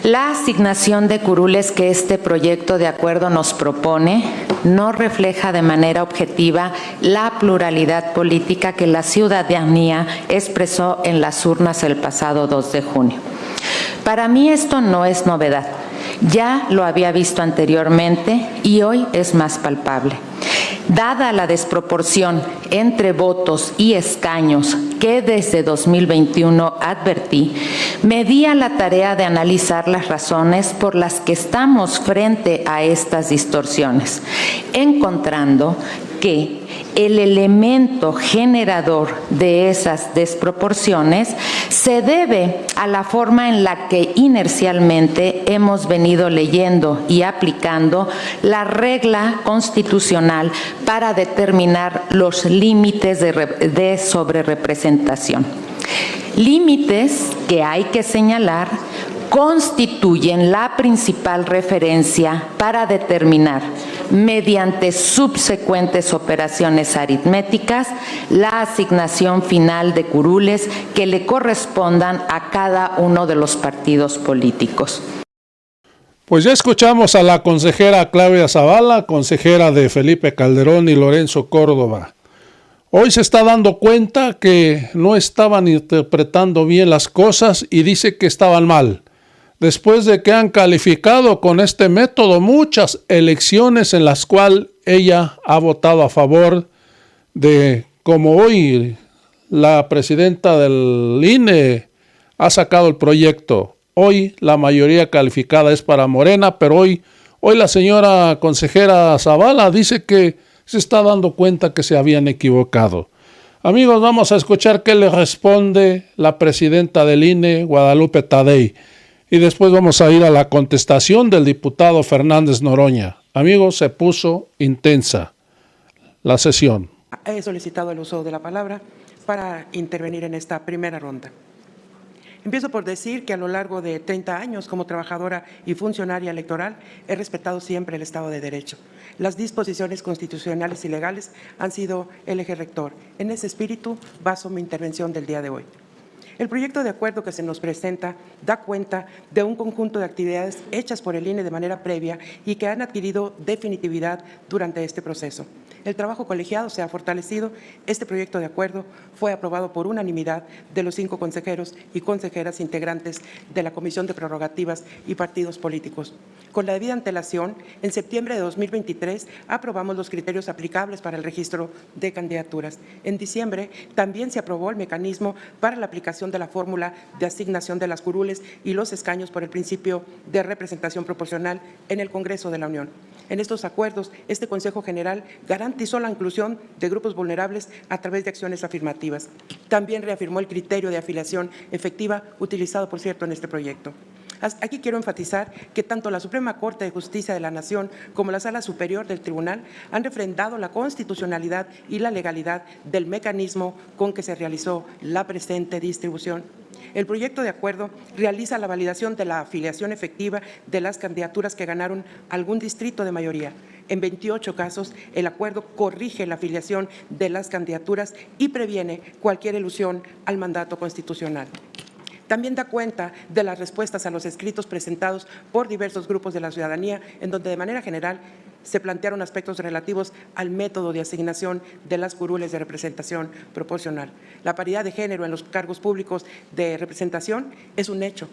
La asignación de curules que este proyecto de acuerdo nos propone no refleja de manera objetiva la pluralidad política que la ciudadanía expresó en las urnas el pasado 2 de junio. Para mí esto no es novedad. Ya lo había visto anteriormente y hoy es más palpable. Dada la desproporción entre votos y escaños que desde 2021 advertí, me di a la tarea de analizar las razones por las que estamos frente a estas distorsiones, encontrando que el elemento generador de esas desproporciones se debe a la forma en la que inercialmente hemos venido leyendo y aplicando la regla constitucional para determinar los límites de sobrerepresentación. Límites que hay que señalar constituyen la principal referencia para determinar, mediante subsecuentes operaciones aritméticas, la asignación final de curules que le correspondan a cada uno de los partidos políticos. Pues ya escuchamos a la consejera Claudia Zavala, consejera de Felipe Calderón y Lorenzo Córdoba. Hoy se está dando cuenta que no estaban interpretando bien las cosas y dice que estaban mal. Después de que han calificado con este método muchas elecciones en las cuales ella ha votado a favor de, como hoy la presidenta del INE ha sacado el proyecto. Hoy la mayoría calificada es para Morena, pero hoy la señora consejera Zavala dice que se está dando cuenta que se habían equivocado. Amigos, vamos a escuchar qué le responde la presidenta del INE, Guadalupe Tadei. Y después vamos a ir a la contestación del diputado Fernández Noroña. Amigos, se puso intensa la sesión. He solicitado el uso de la palabra para intervenir en esta primera ronda. Empiezo por decir que a lo largo de 30 años como trabajadora y funcionaria electoral he respetado siempre el Estado de Derecho. Las disposiciones constitucionales y legales han sido el eje rector. En ese espíritu baso mi intervención del día de hoy. El proyecto de acuerdo que se nos presenta da cuenta de un conjunto de actividades hechas por el INE de manera previa y que han adquirido definitividad durante este proceso. El trabajo colegiado se ha fortalecido. Este proyecto de acuerdo fue aprobado por unanimidad de los 5 consejeros y consejeras integrantes de la Comisión de Prerrogativas y Partidos Políticos. Con la debida antelación, en septiembre de 2023 aprobamos los criterios aplicables para el registro de candidaturas. En diciembre también se aprobó el mecanismo para la aplicación de la fórmula de asignación de las curules y los escaños por el principio de representación proporcional en el Congreso de la Unión. En estos acuerdos, este Consejo General garantizó la inclusión de grupos vulnerables a través de acciones afirmativas. También reafirmó el criterio de afiliación efectiva utilizado, por cierto, en este proyecto. Aquí quiero enfatizar que tanto la Suprema Corte de Justicia de la Nación como la Sala Superior del Tribunal han refrendado la constitucionalidad y la legalidad del mecanismo con que se realizó la presente distribución. El proyecto de acuerdo realiza la validación de la afiliación efectiva de las candidaturas que ganaron algún distrito de mayoría. En 28 casos, el acuerdo corrige la afiliación de las candidaturas y previene cualquier elusión al mandato constitucional. También da cuenta de las respuestas a los escritos presentados por diversos grupos de la ciudadanía, en donde de manera general se plantearon aspectos relativos al método de asignación de las curules de representación proporcional. La paridad de género en los cargos públicos de representación es un hecho.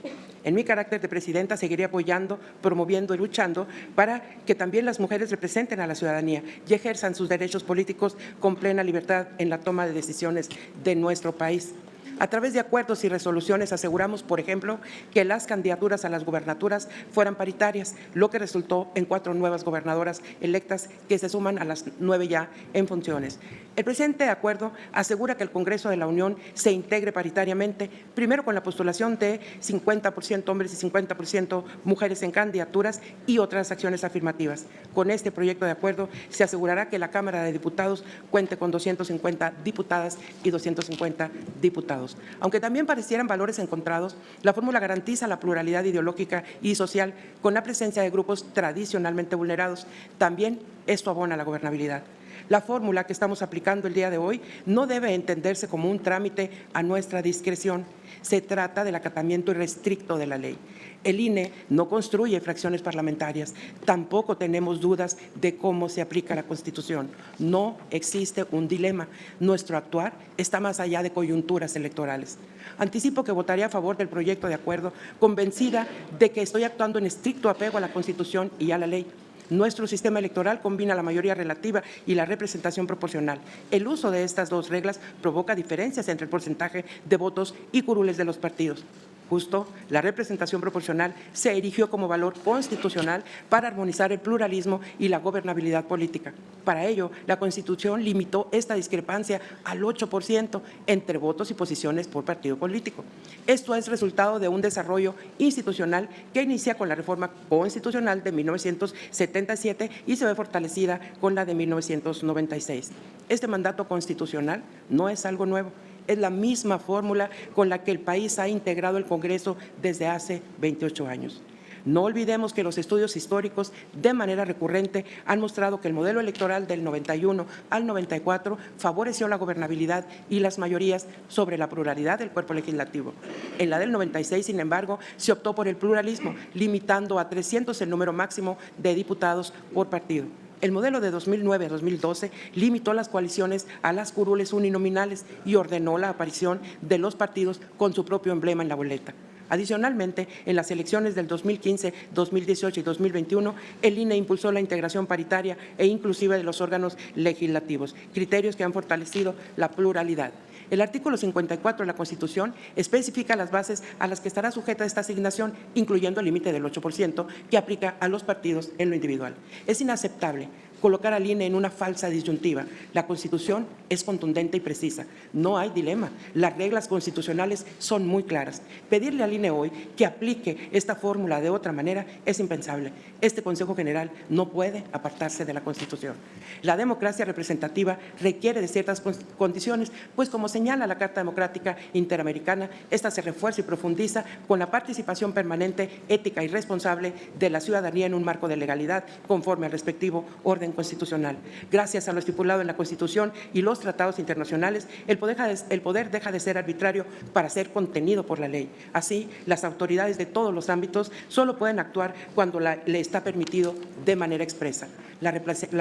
En mi carácter de presidenta seguiré apoyando, promoviendo y luchando para que también las mujeres representen a la ciudadanía y ejerzan sus derechos políticos con plena libertad en la toma de decisiones de nuestro país. A través de acuerdos y resoluciones aseguramos, por ejemplo, que las candidaturas a las gubernaturas fueran paritarias, lo que resultó en 4 nuevas gobernadoras electas que se suman a las 9 ya en funciones. El presente acuerdo asegura que el Congreso de la Unión se integre paritariamente, primero con la postulación de 50% hombres y 50% mujeres en candidaturas y otras acciones afirmativas. Con este proyecto de acuerdo se asegurará que la Cámara de Diputados cuente con 250 diputadas y 250 diputados. Aunque también parecieran valores encontrados, la fórmula garantiza la pluralidad ideológica y social con la presencia de grupos tradicionalmente vulnerados. También esto abona la gobernabilidad. La fórmula que estamos aplicando el día de hoy no debe entenderse como un trámite a nuestra discreción. Se trata del acatamiento irrestricto de la ley. El INE no construye fracciones parlamentarias, tampoco tenemos dudas de cómo se aplica la Constitución. No existe un dilema. Nuestro actuar está más allá de coyunturas electorales. Anticipo que votaré a favor del proyecto de acuerdo, convencida de que estoy actuando en estricto apego a la Constitución y a la ley. Nuestro sistema electoral combina la mayoría relativa y la representación proporcional. El uso de estas dos reglas provoca diferencias entre el porcentaje de votos y curules de los partidos. Justo, la representación proporcional se erigió como valor constitucional para armonizar el pluralismo y la gobernabilidad política. Para ello, la Constitución limitó esta discrepancia al 8% entre votos y posiciones por partido político. Esto es resultado de un desarrollo institucional que inicia con la reforma constitucional de 1977 y se ve fortalecida con la de 1996. Este mandato constitucional no es algo nuevo. Es la misma fórmula con la que el país ha integrado el Congreso desde hace 28 años. No olvidemos que los estudios históricos de manera recurrente han mostrado que el modelo electoral del 91 al 94 favoreció la gobernabilidad y las mayorías sobre la pluralidad del cuerpo legislativo. En la del 96, sin embargo, se optó por el pluralismo, limitando a 300 el número máximo de diputados por partido. El modelo de 2009 a 2012 limitó las coaliciones a las curules uninominales y ordenó la aparición de los partidos con su propio emblema en la boleta. Adicionalmente, en las elecciones del 2015, 2018 y 2021, el INE impulsó la integración paritaria e inclusiva de los órganos legislativos, criterios que han fortalecido la pluralidad. El artículo 54 de la Constitución especifica las bases a las que estará sujeta esta asignación, incluyendo el límite del 8% que aplica a los partidos en lo individual. Es inaceptable colocar al INE en una falsa disyuntiva. La Constitución es contundente y precisa. No hay dilema. Las reglas constitucionales son muy claras. Pedirle al INE hoy que aplique esta fórmula de otra manera es impensable. Este Consejo General no puede apartarse de la Constitución. La democracia representativa requiere de ciertas condiciones, pues como señala la Carta Democrática Interamericana, esta se refuerza y profundiza con la participación permanente, ética y responsable de la ciudadanía en un marco de legalidad conforme al respectivo orden constitucional. Gracias a lo estipulado en la Constitución y los tratados internacionales, el poder deja de ser arbitrario para ser contenido por la ley. Así, las autoridades de todos los ámbitos solo pueden actuar cuando le está permitido de manera expresa. La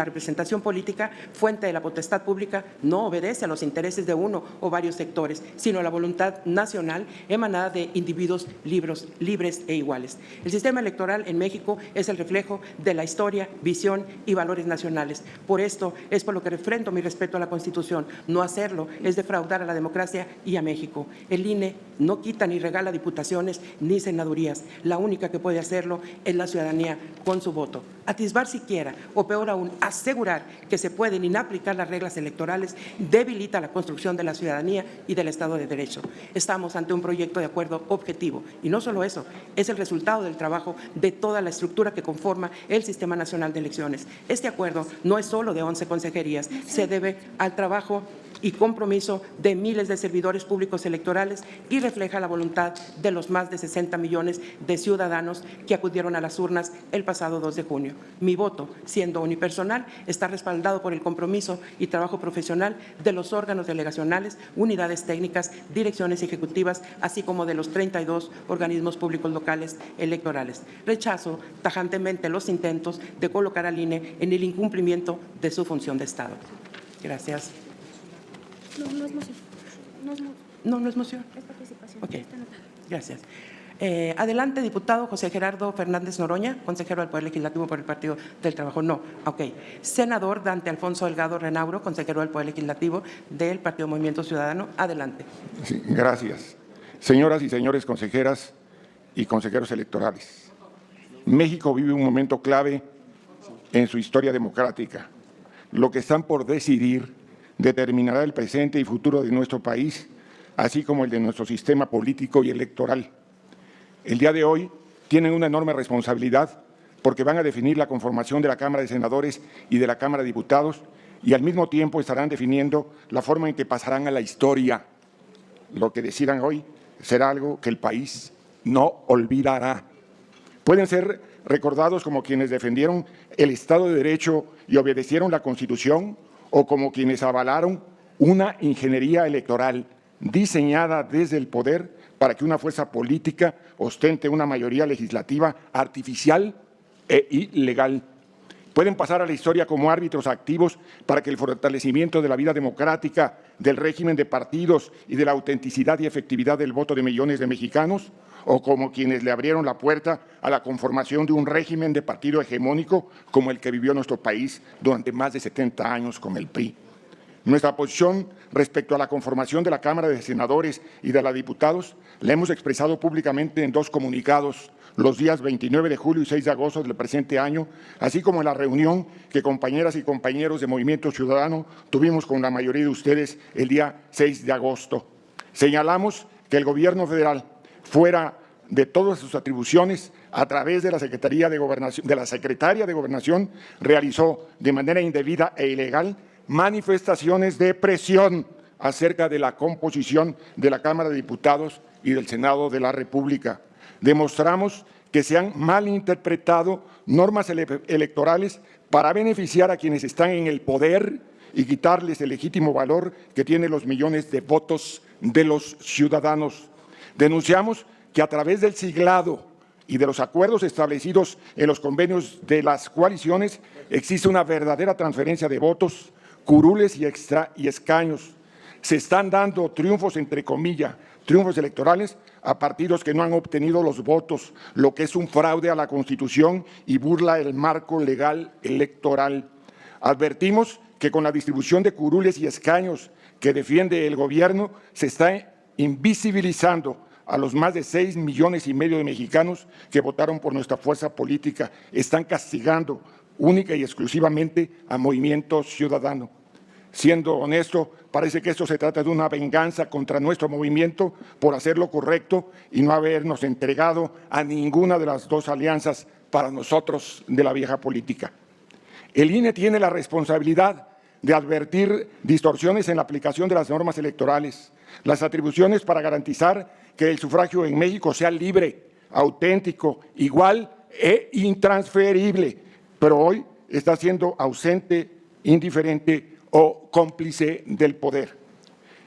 representación política, fuente de la potestad pública, no obedece a los intereses de uno o varios sectores, sino a la voluntad nacional emanada de individuos libres e iguales. El sistema electoral en México es el reflejo de la historia, visión y valores nacionales. Por esto es por lo que refrendo mi respeto a la Constitución. No hacerlo es defraudar a la democracia y a México. El INE no quita ni regala diputaciones ni senadurías. La única que puede hacerlo es la ciudadanía con su voto. Atisbar siquiera, o peor aún, asegurar que se pueden inaplicar las reglas electorales debilita la construcción de la ciudadanía y del Estado de Derecho. Estamos ante un proyecto de acuerdo objetivo y no solo eso, es el resultado del trabajo de toda la estructura que conforma el Sistema Nacional de Elecciones. Este acuerdo no es solo de 11 consejerías, se debe al trabajo y compromiso de miles de servidores públicos electorales y refleja la voluntad de los más de 60 millones de ciudadanos que acudieron a las urnas el pasado 2 de junio. Mi voto, siendo unipersonal, está respaldado por el compromiso y trabajo profesional de los órganos delegacionales, unidades técnicas, direcciones ejecutivas, así como de los 32 organismos públicos locales electorales. Rechazo tajantemente los intentos de colocar al INE en el incumplimiento de su función de Estado. Gracias. No es moción. No es moción. Es participación. Ok, Está anotada. gracias. Adelante, diputado José Gerardo Fernández Noroña, consejero del Poder Legislativo por el Partido del Trabajo. No, ok. Senador Dante Alfonso Delgado Renauro, consejero del Poder Legislativo del Partido Movimiento Ciudadano. Adelante. Sí, gracias. Señoras y señores consejeras y consejeros electorales, México vive un momento clave en su historia democrática. Lo que están por decidir determinará el presente y futuro de nuestro país, así como el de nuestro sistema político y electoral. El día de hoy tienen una enorme responsabilidad porque van a definir la conformación de la Cámara de Senadores y de la Cámara de Diputados y al mismo tiempo estarán definiendo la forma en que pasarán a la historia. Lo que decidan hoy será algo que el país no olvidará. Pueden ser recordados como quienes defendieron el Estado de Derecho y obedecieron la Constitución, o como quienes avalaron una ingeniería electoral diseñada desde el poder para que una fuerza política ostente una mayoría legislativa artificial e ilegal. Pueden pasar a la historia como árbitros activos para que el fortalecimiento de la vida democrática, del régimen de partidos y de la autenticidad y efectividad del voto de millones de mexicanos, o como quienes le abrieron la puerta a la conformación de un régimen de partido hegemónico como el que vivió nuestro país durante más de 70 años con el PRI. Nuestra posición respecto a la conformación de la Cámara de Senadores y de la de Diputados la hemos expresado públicamente en 2 comunicados, los días 29 de julio y 6 de agosto del presente año, así como en la reunión que compañeras y compañeros de Movimiento Ciudadano tuvimos con la mayoría de ustedes el día 6 de agosto. Señalamos que el Gobierno federal, fuera de todas sus atribuciones, a través de la Secretaría de Gobernación, de la Secretaria de Gobernación, realizó de manera indebida e ilegal manifestaciones de presión acerca de la composición de la Cámara de Diputados y del Senado de la República. Demostramos que se han malinterpretado normas electorales para beneficiar a quienes están en el poder y quitarles el legítimo valor que tienen los millones de votos de los ciudadanos. Denunciamos que a través del siglado y de los acuerdos establecidos en los convenios de las coaliciones existe una verdadera transferencia de votos, curules y escaños. Se están dando triunfos, entre comillas, triunfos electorales a partidos que no han obtenido los votos, lo que es un fraude a la Constitución y burla el marco legal electoral. Advertimos que con la distribución de curules y escaños que defiende el Gobierno se está invisibilizando a los más de 6,5 millones de mexicanos que votaron por nuestra fuerza política. Están castigando única y exclusivamente a Movimiento Ciudadano. Siendo honesto, parece que esto se trata de una venganza contra nuestro movimiento por hacer lo correcto y no habernos entregado a ninguna de las 2 alianzas para nosotros de la vieja política. El INE tiene la responsabilidad de advertir distorsiones en la aplicación de las normas electorales, las atribuciones para garantizar que el sufragio en México sea libre, auténtico, igual e intransferible, pero hoy está siendo ausente, indiferente o cómplice del poder.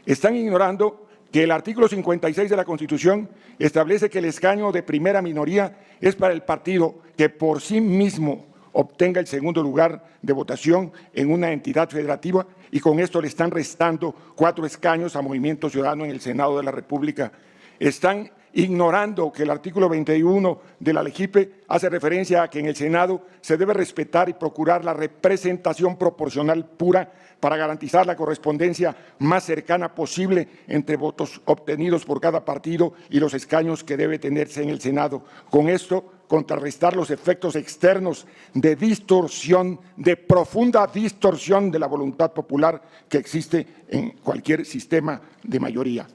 Están ignorando que el artículo 56 de la Constitución establece que el escaño de primera minoría es para el partido que por sí mismo obtenga el segundo lugar de votación en una entidad federativa y con esto le están restando 4 escaños a Movimiento Ciudadano en el Senado de la República. Están ignorando que el artículo 21 de la LEGIPE hace referencia a que en el Senado se debe respetar y procurar la representación proporcional pura para garantizar la correspondencia más cercana posible entre votos obtenidos por cada partido y los escaños que debe tenerse en el Senado. Con esto, contrarrestar los efectos externos de distorsión, de profunda distorsión de la voluntad popular que existe en cualquier sistema de mayoría.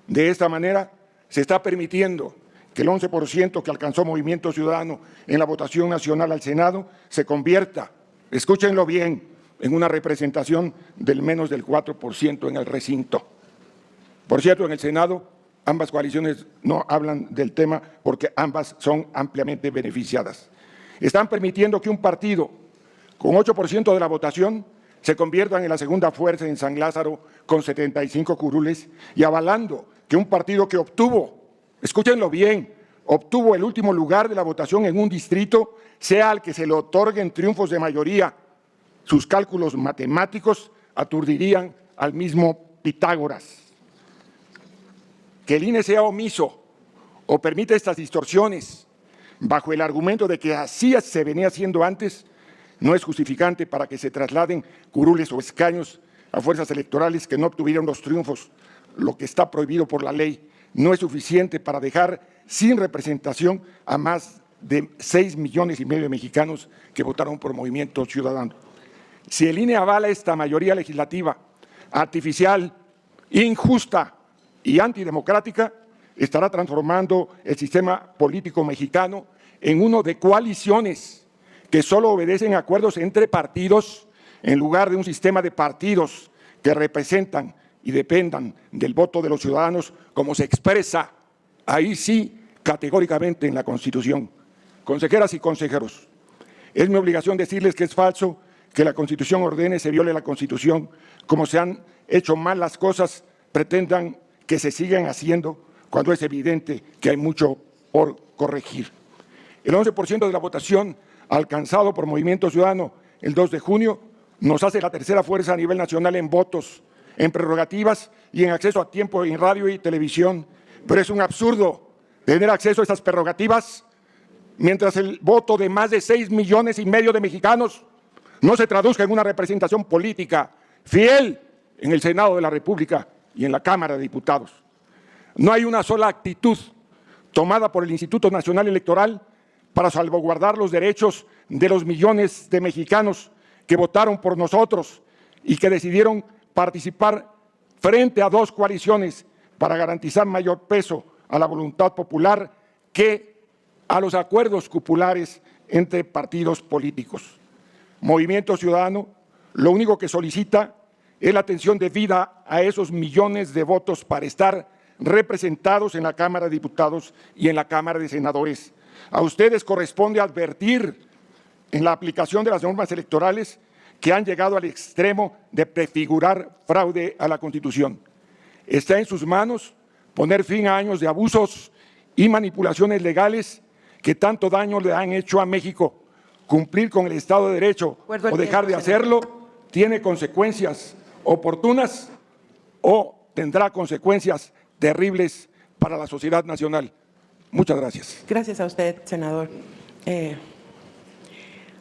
De esta manera, se está permitiendo que el 11% que alcanzó Movimiento Ciudadano en la votación nacional al Senado se convierta, escúchenlo bien, en una representación del menos del 4% en el recinto. Por cierto, en el Senado, ambas coaliciones no hablan del tema porque ambas son ampliamente beneficiadas. Están permitiendo que un partido con 8% de la votación se convierta en la segunda fuerza en San Lázaro con 75 curules y avalando que un partido que obtuvo, escúchenlo bien, obtuvo el último lugar de la votación en un distrito, sea al que se le otorguen triunfos de mayoría. Sus cálculos matemáticos aturdirían al mismo Pitágoras. Que el INE sea omiso o permita estas distorsiones bajo el argumento de que así se venía haciendo antes, no es justificante para que se trasladen curules o escaños a fuerzas electorales que no obtuvieron los triunfos. Lo que está prohibido por la ley no es suficiente para dejar sin representación a más de 6,5 millones de mexicanos que votaron por Movimiento Ciudadano. Si el INE avala esta mayoría legislativa artificial, injusta y antidemocrática, estará transformando el sistema político mexicano en uno de coaliciones que solo obedecen a acuerdos entre partidos en lugar de un sistema de partidos que representan y dependan del voto de los ciudadanos como se expresa, ahí sí, categóricamente en la Constitución. Consejeras y consejeros, es mi obligación decirles que es falso que la Constitución ordene se viole la Constitución, como se han hecho mal las cosas, pretendan que se sigan haciendo cuando es evidente que hay mucho por corregir. El 11% de la votación alcanzado por Movimiento Ciudadano el 2 de junio nos hace la tercera fuerza a nivel nacional en votos, en prerrogativas y en acceso a tiempo en radio y televisión. Pero es un absurdo tener acceso a esas prerrogativas mientras el voto de más de 6,5 millones de mexicanos no se traduzca en una representación política fiel en el Senado de la República y en la Cámara de Diputados. No hay una sola actitud tomada por el Instituto Nacional Electoral para salvaguardar los derechos de los millones de mexicanos que votaron por nosotros y que decidieron participar frente a dos coaliciones para garantizar mayor peso a la voluntad popular que a los acuerdos cupulares entre partidos políticos. Movimiento Ciudadano lo único que solicita es la atención debida a esos millones de votos para estar representados en la Cámara de Diputados y en la Cámara de Senadores. A ustedes corresponde advertir en la aplicación de las normas electorales que han llegado al extremo de prefigurar fraude a la Constitución. Está en sus manos poner fin a años de abusos y manipulaciones legales que tanto daño le han hecho a México. Cumplir con el Estado de Derecho o dejar de hacerlo tiene consecuencias oportunas o tendrá consecuencias terribles para la sociedad nacional. Muchas gracias. Gracias a usted, senador.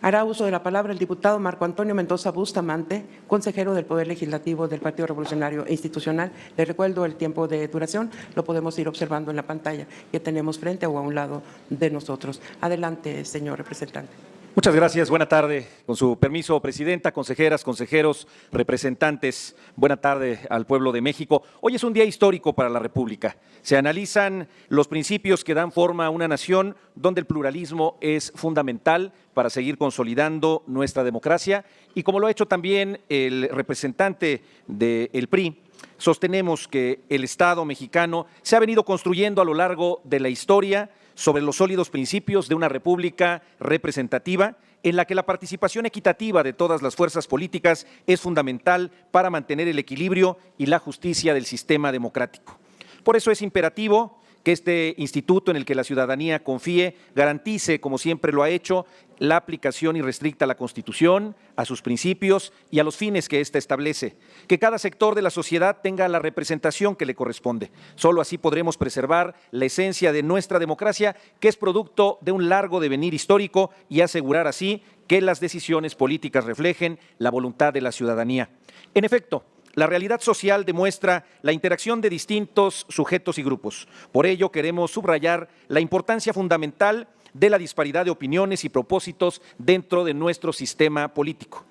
Hará uso de la palabra el diputado Marco Antonio Mendoza Bustamante, consejero del Poder Legislativo del Partido Revolucionario Institucional. Le recuerdo el tiempo de duración, lo podemos ir observando en la pantalla que tenemos frente o a un lado de nosotros. Adelante, señor representante. Muchas gracias. Buena tarde. Con su permiso, presidenta, consejeras, consejeros, representantes. Buena tarde al pueblo de México. Hoy es un día histórico para la República. Se analizan los principios que dan forma a una nación donde el pluralismo es fundamental para seguir consolidando nuestra democracia y como lo ha hecho también el representante del PRI, sostenemos que el Estado mexicano se ha venido construyendo a lo largo de la historia sobre los sólidos principios de una república representativa en la que la participación equitativa de todas las fuerzas políticas es fundamental para mantener el equilibrio y la justicia del sistema democrático. Por eso es imperativo que este instituto en el que la ciudadanía confíe garantice, como siempre lo ha hecho, la aplicación irrestricta a la Constitución, a sus principios y a los fines que ésta establece. Que cada sector de la sociedad tenga la representación que le corresponde. Solo así podremos preservar la esencia de nuestra democracia, que es producto de un largo devenir histórico, y asegurar así que las decisiones políticas reflejen la voluntad de la ciudadanía. En efecto, la realidad social demuestra la interacción de distintos sujetos y grupos. Por ello, queremos subrayar la importancia fundamental de la disparidad de opiniones y propósitos dentro de nuestro sistema político.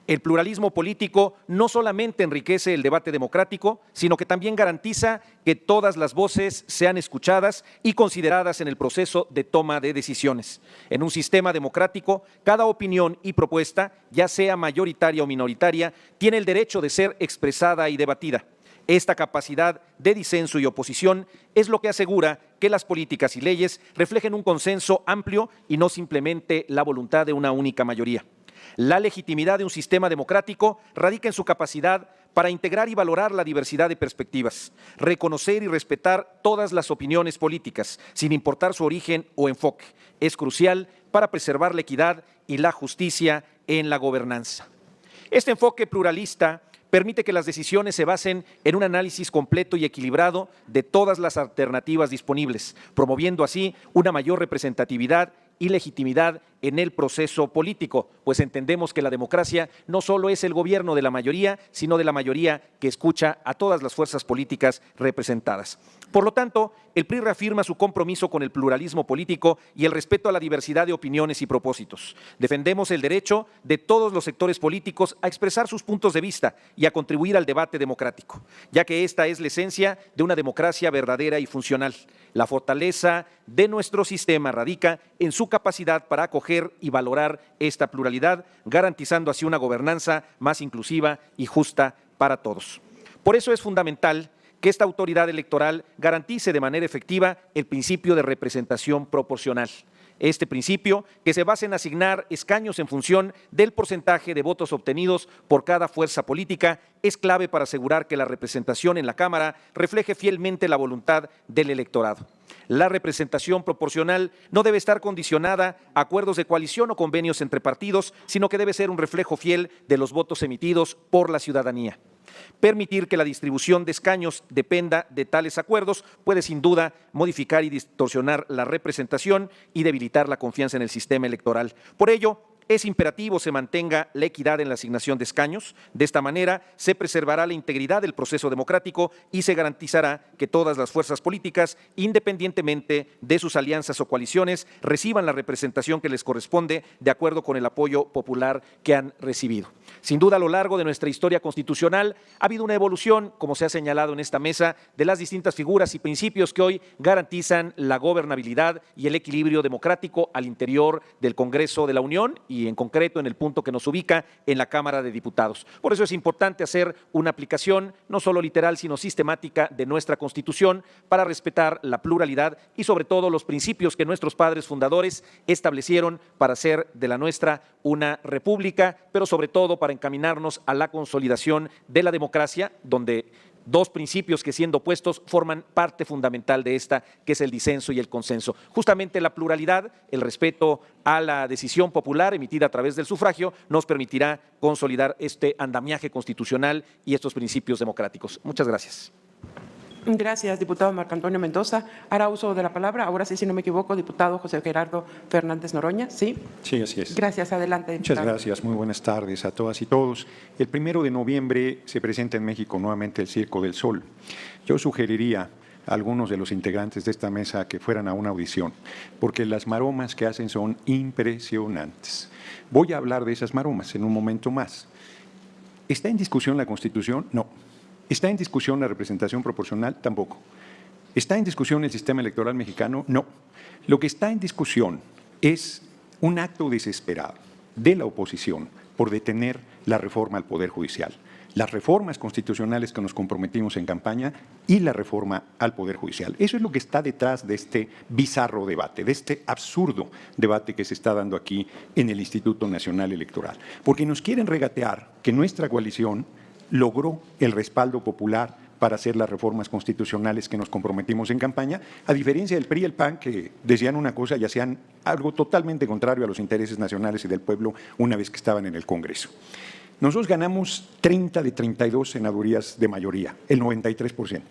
El pluralismo político no solamente enriquece el debate democrático, sino que también garantiza que todas las voces sean escuchadas y consideradas en el proceso de toma de decisiones. En un sistema democrático, cada opinión y propuesta, ya sea mayoritaria o minoritaria, tiene el derecho de ser expresada y debatida. Esta capacidad de disenso y oposición es lo que asegura que las políticas y leyes reflejen un consenso amplio y no simplemente la voluntad de una única mayoría. La legitimidad de un sistema democrático radica en su capacidad para integrar y valorar la diversidad de perspectivas, reconocer y respetar todas las opiniones políticas, sin importar su origen o enfoque. Es crucial para preservar la equidad y la justicia en la gobernanza. Este enfoque pluralista permite que las decisiones se basen en un análisis completo y equilibrado de todas las alternativas disponibles, promoviendo así una mayor representatividad y legitimidad en el proceso político, pues entendemos que la democracia no solo es el gobierno de la mayoría, sino de la mayoría que escucha a todas las fuerzas políticas representadas. Por lo tanto, el PRI reafirma su compromiso con el pluralismo político y el respeto a la diversidad de opiniones y propósitos. Defendemos el derecho de todos los sectores políticos a expresar sus puntos de vista y a contribuir al debate democrático, ya que esta es la esencia de una democracia verdadera y funcional. La fortaleza de nuestro sistema radica en su capacidad para acoger y valorar esta pluralidad, garantizando así una gobernanza más inclusiva y justa para todos. Por eso es fundamental que esta autoridad electoral garantice de manera efectiva el principio de representación proporcional. Este principio, que se basa en asignar escaños en función del porcentaje de votos obtenidos por cada fuerza política, es clave para asegurar que la representación en la Cámara refleje fielmente la voluntad del electorado. La representación proporcional no debe estar condicionada a acuerdos de coalición o convenios entre partidos, sino que debe ser un reflejo fiel de los votos emitidos por la ciudadanía. Permitir que la distribución de escaños dependa de tales acuerdos puede sin duda modificar y distorsionar la representación y debilitar la confianza en el sistema electoral. Por ello, es imperativo se mantenga la equidad en la asignación de escaños. De esta manera se preservará la integridad del proceso democrático y se garantizará que todas las fuerzas políticas, independientemente de sus alianzas o coaliciones, reciban la representación que les corresponde de acuerdo con el apoyo popular que han recibido. Sin duda, a lo largo de nuestra historia constitucional ha habido una evolución, como se ha señalado en esta mesa, de las distintas figuras y principios que hoy garantizan la gobernabilidad y el equilibrio democrático al interior del Congreso de la Unión y en concreto en el punto que nos ubica en la Cámara de Diputados. Por eso es importante hacer una aplicación no solo literal, sino sistemática de nuestra Constitución para respetar la pluralidad y sobre todo los principios que nuestros padres fundadores establecieron para hacer de la nuestra una república, pero sobre todo para encaminarnos a la consolidación de la democracia, donde dos principios que siendo opuestos forman parte fundamental de esta, que es el disenso y el consenso. Justamente la pluralidad, el respeto a la decisión popular emitida a través del sufragio, nos permitirá consolidar este andamiaje constitucional y estos principios democráticos. Muchas gracias. Gracias, diputado Marco Antonio Mendoza. Hará uso de la palabra, ahora sí, si no me equivoco, diputado José Gerardo Fernández Noroña. ¿Sí? Sí, así es. Gracias, adelante, diputado. Muchas gracias, muy buenas tardes a todas y todos. El 1 de noviembre se presenta en México nuevamente el Circo del Sol. Yo sugeriría a algunos de los integrantes de esta mesa que fueran a una audición, porque las maromas que hacen son impresionantes. Voy a hablar de esas maromas en un momento más. ¿Está en discusión la Constitución? No. ¿Está en discusión la representación proporcional? Tampoco. ¿Está en discusión el sistema electoral mexicano? No. Lo que está en discusión es un acto desesperado de la oposición por detener la reforma al Poder Judicial, las reformas constitucionales que nos comprometimos en campaña y la reforma al Poder Judicial. Eso es lo que está detrás de este bizarro debate, de este absurdo debate que se está dando aquí en el Instituto Nacional Electoral. Porque nos quieren regatear que nuestra coalición logró el respaldo popular para hacer las reformas constitucionales que nos comprometimos en campaña, a diferencia del PRI y el PAN, que decían una cosa y hacían algo totalmente contrario a los intereses nacionales y del pueblo una vez que estaban en el Congreso. Nosotros ganamos 30 de 32 senadurías de mayoría, el 93%.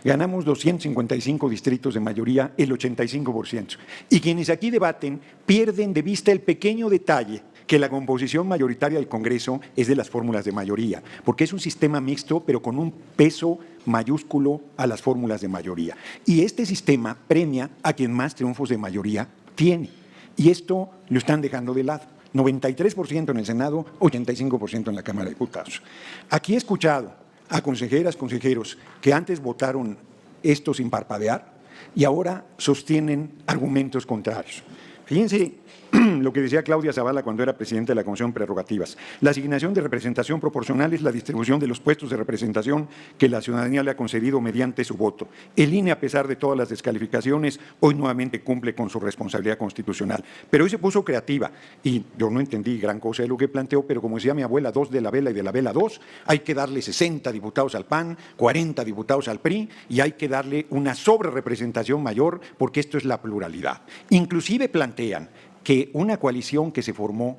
Ganamos 255 distritos de mayoría, el 85%. Y quienes aquí debaten pierden de vista el pequeño detalle que la composición mayoritaria del Congreso es de las fórmulas de mayoría, porque es un sistema mixto, pero con un peso mayúsculo a las fórmulas de mayoría. Y este sistema premia a quien más triunfos de mayoría tiene. Y esto lo están dejando de lado. 93% en el Senado, 85% en la Cámara de Diputados. Aquí he escuchado a consejeras, consejeros que antes votaron esto sin parpadear y ahora sostienen argumentos contrarios. Fíjense lo que decía Claudia Zavala cuando era presidenta de la Comisión de Prerrogativas. La asignación de representación proporcional es la distribución de los puestos de representación que la ciudadanía le ha concedido mediante su voto. El INE, a pesar de todas las descalificaciones, hoy nuevamente cumple con su responsabilidad constitucional. Pero hoy se puso creativa y yo no entendí gran cosa de lo que planteó, pero como decía mi abuela, 2 de la vela y de la vela 2, hay que darle 60 diputados al PAN, 40 diputados al PRI y hay que darle una sobrerepresentación mayor porque esto es la pluralidad. Inclusive plantean que una coalición que se formó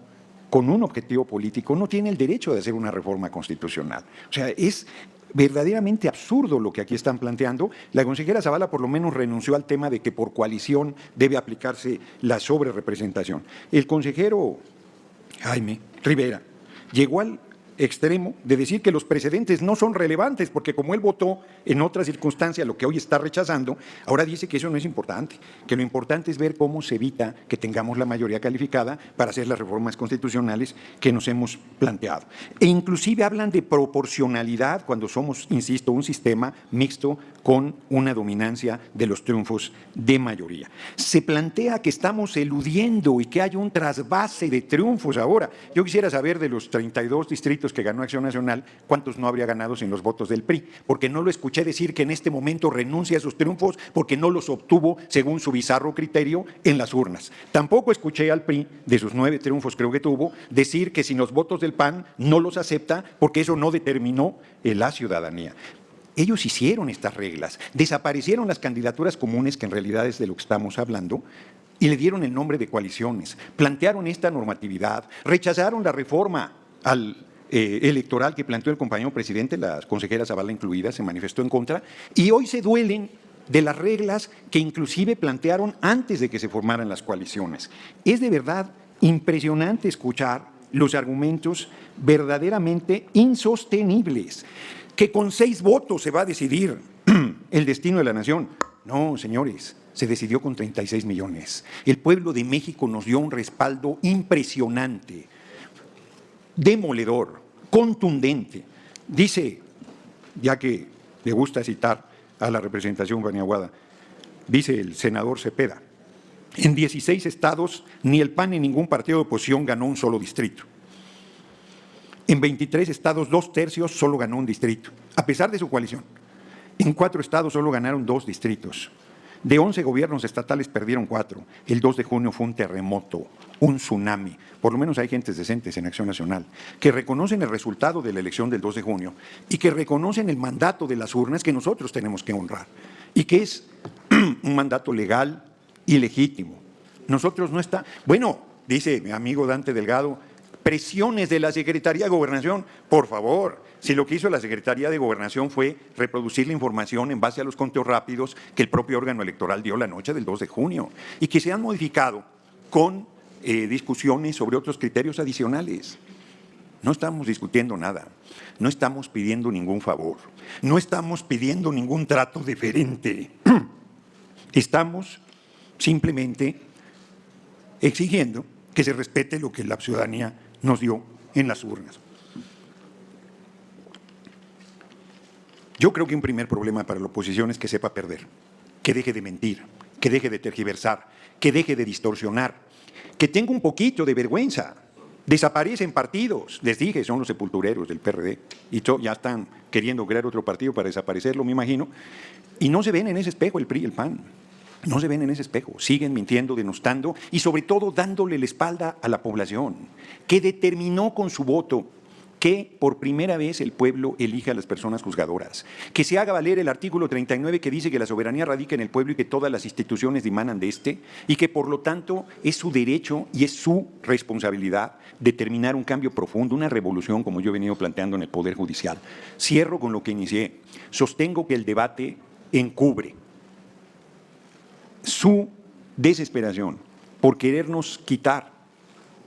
con un objetivo político no tiene el derecho de hacer una reforma constitucional. O sea, es verdaderamente absurdo lo que aquí están planteando. La consejera Zavala por lo menos renunció al tema de que por coalición debe aplicarse la sobrerepresentación. El consejero Jaime Rivera llegó al extremo de decir que los precedentes no son relevantes, porque como él votó en otra circunstancia lo que hoy está rechazando, ahora dice que eso no es importante, que lo importante es ver cómo se evita que tengamos la mayoría calificada para hacer las reformas constitucionales que nos hemos planteado. E inclusive hablan de proporcionalidad cuando somos, insisto, un sistema mixto con una dominancia de los triunfos de mayoría. Se plantea que estamos eludiendo y que hay un trasvase de triunfos ahora. Yo quisiera saber de los 32 distritos distritos que ganó Acción Nacional, ¿cuántos no habría ganado sin los votos del PRI? Porque no lo escuché decir que en este momento renuncia a sus triunfos porque no los obtuvo según su bizarro criterio en las urnas. Tampoco escuché al PRI, de sus 9 triunfos creo que tuvo, decir que sin los votos del PAN no los acepta porque eso no determinó la ciudadanía. Ellos hicieron estas reglas, desaparecieron las candidaturas comunes, que en realidad es de lo que estamos hablando, y le dieron el nombre de coaliciones, plantearon esta normatividad, rechazaron la reforma electoral que planteó el compañero presidente, la consejera Zavala incluida, se manifestó en contra, y hoy se duelen de las reglas que inclusive plantearon antes de que se formaran las coaliciones. Es de verdad impresionante escuchar los argumentos verdaderamente insostenibles, que con 6 votos se va a decidir el destino de la nación. No, señores, se decidió con 36 millones. El pueblo de México nos dio un respaldo impresionante, demoledor, contundente. Dice, ya que le gusta citar a la representación Paniaguada, dice el senador Cepeda, en 16 estados ni el PAN ni ningún partido de oposición ganó un solo distrito. En 23 estados, 2/3 solo ganó un distrito, a pesar de su coalición. En 4 estados solo ganaron 2 distritos. De 11 gobiernos estatales perdieron 4. El 2 de junio fue un terremoto, un tsunami. Por lo menos hay gentes decentes en Acción Nacional que reconocen el resultado de la elección del 2 de junio y que reconocen el mandato de las urnas que nosotros tenemos que honrar y que es un mandato legal y legítimo. Nosotros no está… Bueno, dice mi amigo Dante Delgado, presiones de la Secretaría de Gobernación, por favor. Si lo que hizo la Secretaría de Gobernación fue reproducir la información en base a los conteos rápidos que el propio órgano electoral dio la noche del 2 de junio y que se han modificado con discusiones sobre otros criterios adicionales. No estamos discutiendo nada, no estamos pidiendo ningún favor, no estamos pidiendo ningún trato diferente. Estamos simplemente exigiendo que se respete lo que la ciudadanía nos dio en las urnas. Yo creo que un primer problema para la oposición es que sepa perder, que deje de mentir, que deje de tergiversar, que deje de distorsionar, que tenga un poquito de vergüenza. Desaparecen partidos, les dije, son los sepultureros del PRD, y ya están queriendo crear otro partido para desaparecerlo, me imagino, y no se ven en ese espejo el PRI y el PAN. No se ven en ese espejo, siguen mintiendo, denostando y sobre todo dándole la espalda a la población, que determinó con su voto que por primera vez el pueblo elija a las personas juzgadoras, que se haga valer el artículo 39 que dice que la soberanía radica en el pueblo y que todas las instituciones dimanan de este y que por lo tanto es su derecho y es su responsabilidad determinar un cambio profundo, una revolución como yo he venido planteando en el Poder Judicial. Cierro con lo que inicié. Sostengo que el debate encubre su desesperación por querernos quitar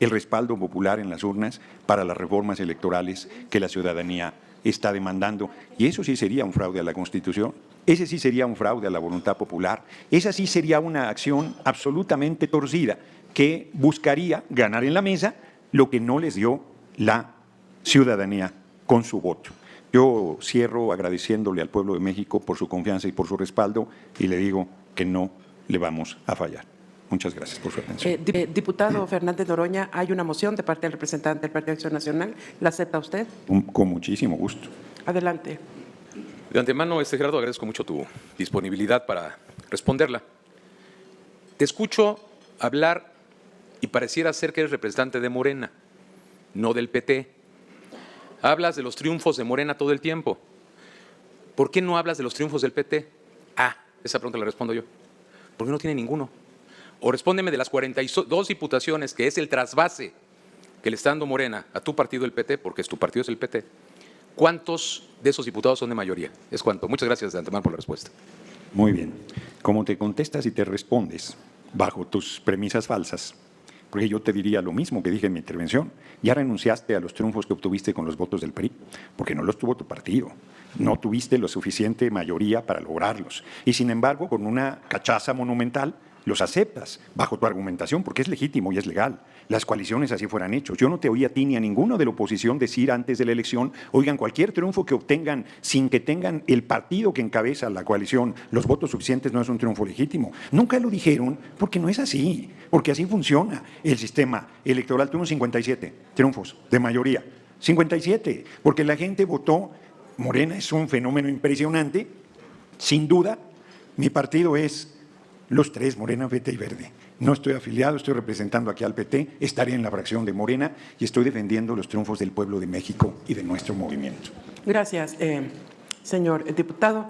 el respaldo popular en las urnas para las reformas electorales que la ciudadanía está demandando. Y eso sí sería un fraude a la Constitución, ese sí sería un fraude a la voluntad popular, esa sí sería una acción absolutamente torcida que buscaría ganar en la mesa lo que no les dio la ciudadanía con su voto. Yo cierro agradeciéndole al pueblo de México por su confianza y por su respaldo y le digo que no le vamos a fallar. Muchas gracias por su atención. Diputado Fernández Noroña, hay una moción de parte del representante del Partido de Acción Nacional. ¿La acepta usted? Con muchísimo gusto. Adelante. De antemano, Gerardo, agradezco mucho tu disponibilidad para responderla. Te escucho hablar y pareciera ser que eres representante de Morena, no del PT. Hablas de los triunfos de Morena todo el tiempo. ¿Por qué no hablas de los triunfos del PT? Esa pregunta la respondo yo. ¿Por qué no tiene ninguno? O respóndeme de las 42 diputaciones, que es el trasvase que le está dando Morena a tu partido, el PT, porque tu partido es el PT. ¿Cuántos de esos diputados son de mayoría? Es cuánto. Muchas gracias de antemano por la respuesta. Muy bien. Como te contestas y te respondes bajo tus premisas falsas, porque yo te diría lo mismo que dije en mi intervención, ya renunciaste a los triunfos que obtuviste con los votos del PRI, porque no los tuvo tu partido, no tuviste la suficiente mayoría para lograrlos, y sin embargo, con una cachaza monumental, los aceptas bajo tu argumentación, porque es legítimo y es legal. Las coaliciones así fueran hechos. Yo no te oí a ti ni a ninguno de la oposición decir antes de la elección, oigan, cualquier triunfo que obtengan sin que tengan el partido que encabeza la coalición los votos suficientes no es un triunfo legítimo. Nunca lo dijeron porque no es así, porque así funciona el sistema electoral. Tuvimos 57 triunfos de mayoría. 57, porque la gente votó. Morena es un fenómeno impresionante, sin duda. Mi partido es los tres, Morena, PT y Verde. No estoy afiliado, estoy representando aquí al PT, estaré en la fracción de Morena y estoy defendiendo los triunfos del pueblo de México y de nuestro movimiento. Gracias, señor diputado.